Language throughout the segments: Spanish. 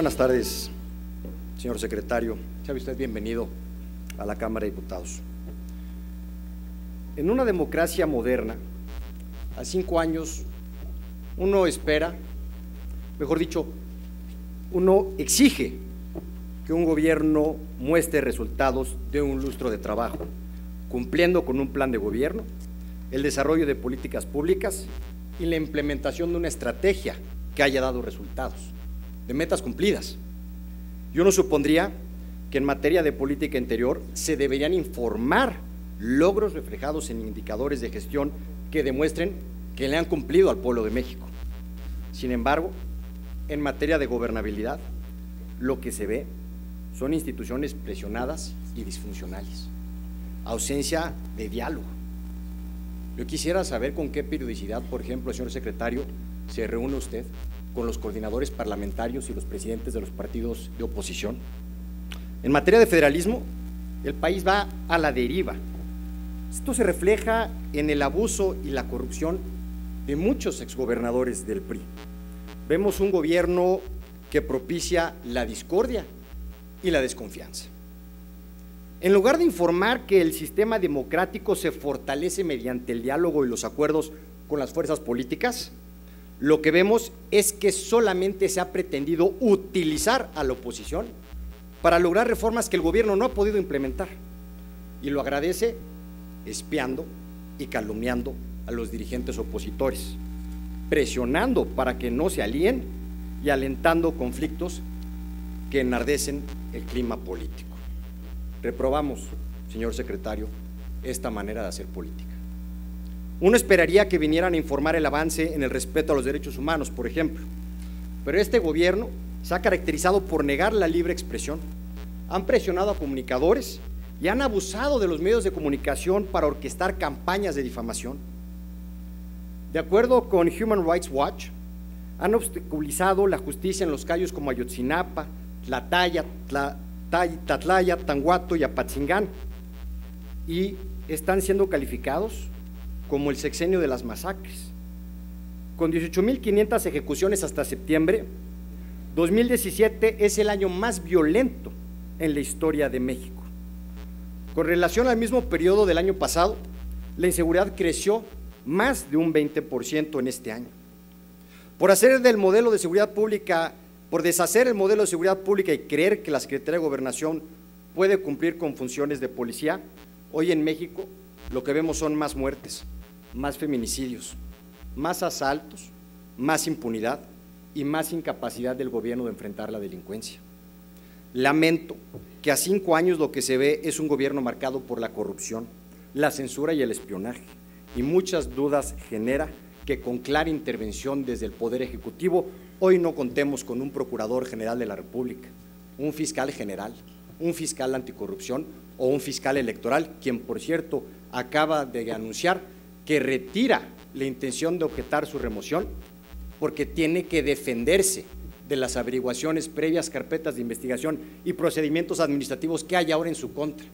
Buenas tardes, señor secretario. Sea usted bienvenido a la Cámara de Diputados. En una democracia moderna, a 5 años, uno espera, mejor dicho, uno exige que un gobierno muestre resultados de un lustro de trabajo, cumpliendo con un plan de gobierno, el desarrollo de políticas públicas y la implementación de una estrategia que haya dado resultados, de metas cumplidas. Yo no supondría que en materia de política interior se deberían informar logros reflejados en indicadores de gestión que demuestren que le han cumplido al pueblo de México. Sin embargo, en materia de gobernabilidad, lo que se ve son instituciones presionadas y disfuncionales, ausencia de diálogo. Yo quisiera saber con qué periodicidad, por ejemplo, señor secretario, se reúne usted con los coordinadores parlamentarios y los presidentes de los partidos de oposición. En materia de federalismo, el país va a la deriva. Esto se refleja en el abuso y la corrupción de muchos exgobernadores del PRI. Vemos un gobierno que propicia la discordia y la desconfianza. En lugar de informar que el sistema democrático se fortalece mediante el diálogo y los acuerdos con las fuerzas políticas, lo que vemos es que solamente se ha pretendido utilizar a la oposición para lograr reformas que el gobierno no ha podido implementar, y lo agradece espiando y calumniando a los dirigentes opositores, presionando para que no se alíen y alentando conflictos que enardecen el clima político. Reprobamos, señor secretario, esta manera de hacer política. Uno esperaría que vinieran a informar el avance en el respeto a los derechos humanos, por ejemplo, pero este gobierno se ha caracterizado por negar la libre expresión. Han presionado a comunicadores y han abusado de los medios de comunicación para orquestar campañas de difamación. De acuerdo con Human Rights Watch, han obstaculizado la justicia en los cayos como Ayotzinapa, Tlatlaya, Tanguato y Apatzingán, y están siendo calificados como el sexenio de las masacres. Con 18.500 ejecuciones hasta septiembre, 2017 es el año más violento en la historia de México. Con relación al mismo periodo del año pasado, la inseguridad creció más de un 20% en este año. Por deshacer el modelo de seguridad pública y creer que la Secretaría de Gobernación puede cumplir con funciones de policía, hoy en México lo que vemos son más muertes, más feminicidios, más asaltos, más impunidad y más incapacidad del gobierno de enfrentar la delincuencia. Lamento que a 5 años lo que se ve es un gobierno marcado por la corrupción, la censura y el espionaje, y muchas dudas genera que con clara intervención desde el Poder Ejecutivo hoy no contemos con un Procurador General de la República, un fiscal general, un fiscal anticorrupción o un fiscal electoral, quien por cierto acaba de anunciar que retira la intención de objetar su remoción porque tiene que defenderse de las averiguaciones previas, carpetas de investigación y procedimientos administrativos que hay ahora en su contra.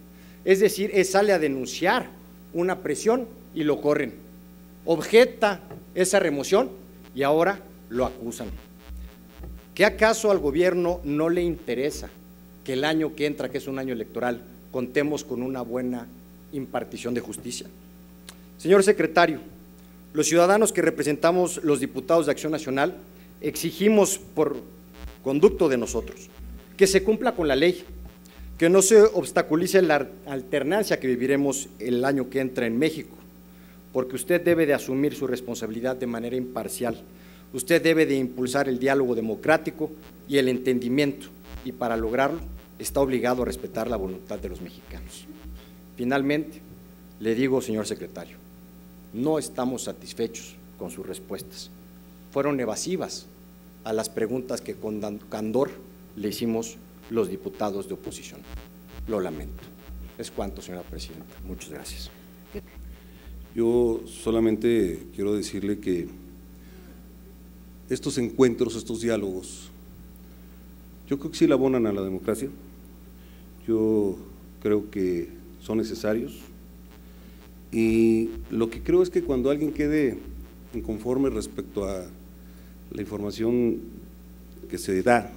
Es decir, él sale a denunciar una presión y lo corren, objeta esa remoción y ahora lo acusan. ¿Qué acaso al gobierno no le interesa que el año que entra, que es un año electoral, contemos con una buena impartición de justicia? Señor secretario, los ciudadanos que representamos los diputados de Acción Nacional exigimos por conducto de nosotros que se cumpla con la ley, que no se obstaculice la alternancia que viviremos el año que entra en México, porque usted debe de asumir su responsabilidad de manera imparcial. Usted debe de impulsar el diálogo democrático y el entendimiento, y para lograrlo está obligado a respetar la voluntad de los mexicanos. Finalmente, le digo, señor secretario, no estamos satisfechos con sus respuestas. Fueron evasivas a las preguntas que con candor le hicimos los diputados de oposición. Lo lamento. Es cuanto, señora presidenta. Muchas gracias. Yo solamente quiero decirle que estos encuentros, estos diálogos, yo creo que sí le abonan a la democracia. Yo creo que son necesarios, y lo que creo es que cuando alguien quede inconforme respecto a la información que se da,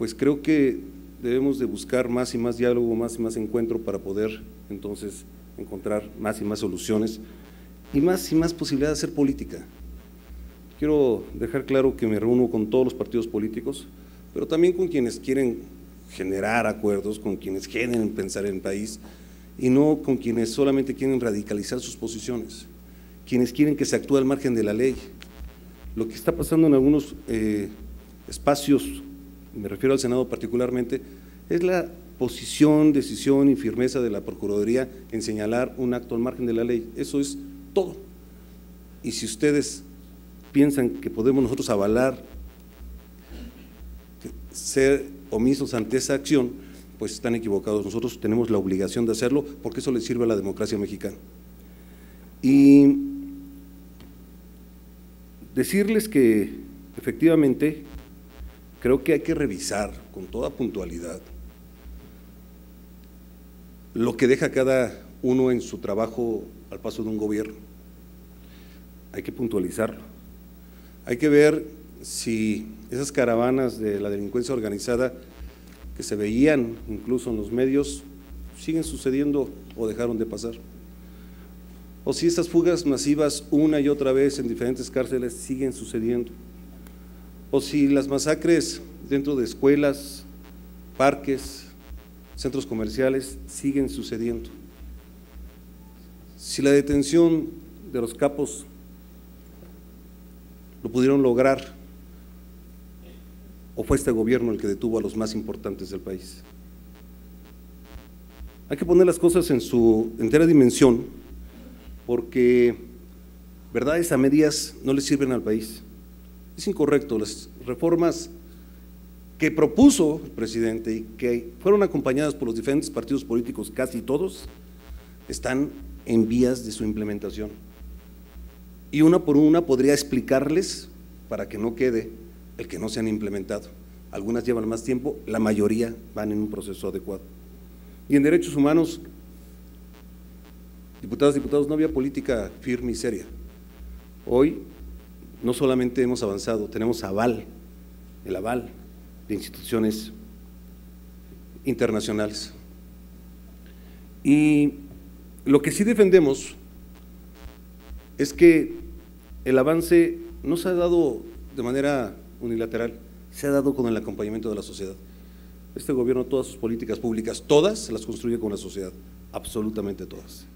pues creo que debemos de buscar más y más diálogo, más y más encuentro para poder entonces encontrar más y más soluciones y más posibilidad de hacer política. Quiero dejar claro que me reúno con todos los partidos políticos, pero también con quienes quieren generar acuerdos, con quienes quieren pensar en el país y no con quienes solamente quieren radicalizar sus posiciones, quienes quieren que se actúe al margen de la ley. Lo que está pasando en algunos espacios, me refiero al Senado particularmente, es la posición, decisión y firmeza de la Procuraduría en señalar un acto al margen de la ley. Eso es todo. Y si ustedes piensan que podemos nosotros avalar ser omisos ante esa acción, pues están equivocados. Nosotros tenemos la obligación de hacerlo porque eso le sirve a la democracia mexicana. Y decirles que efectivamente creo que hay que revisar con toda puntualidad lo que deja cada uno en su trabajo al paso de un gobierno. Hay que puntualizarlo. Hay que ver si esas caravanas de la delincuencia organizada que se veían incluso en los medios siguen sucediendo o dejaron de pasar. O si estas fugas masivas una y otra vez en diferentes cárceles siguen sucediendo. O si las masacres dentro de escuelas, parques, centros comerciales siguen sucediendo. Si la detención de los capos lo pudieron lograr o fue este gobierno el que detuvo a los más importantes del país. Hay que poner las cosas en su entera dimensión porque verdades a medias no le sirven al país. Es incorrecto. Las reformas que propuso el presidente y que fueron acompañadas por los diferentes partidos políticos, casi todos, están en vías de su implementación. Y una por una podría explicarles para que no quede el que no se han implementado. Algunas llevan más tiempo, la mayoría van en un proceso adecuado. Y en derechos humanos, diputadas y diputados, no había política firme y seria. Hoy no solamente hemos avanzado, tenemos el aval de instituciones internacionales. Y lo que sí defendemos es que el avance no se ha dado de manera unilateral, se ha dado con el acompañamiento de la sociedad. Este gobierno, todas sus políticas públicas, todas las construye con la sociedad, absolutamente todas.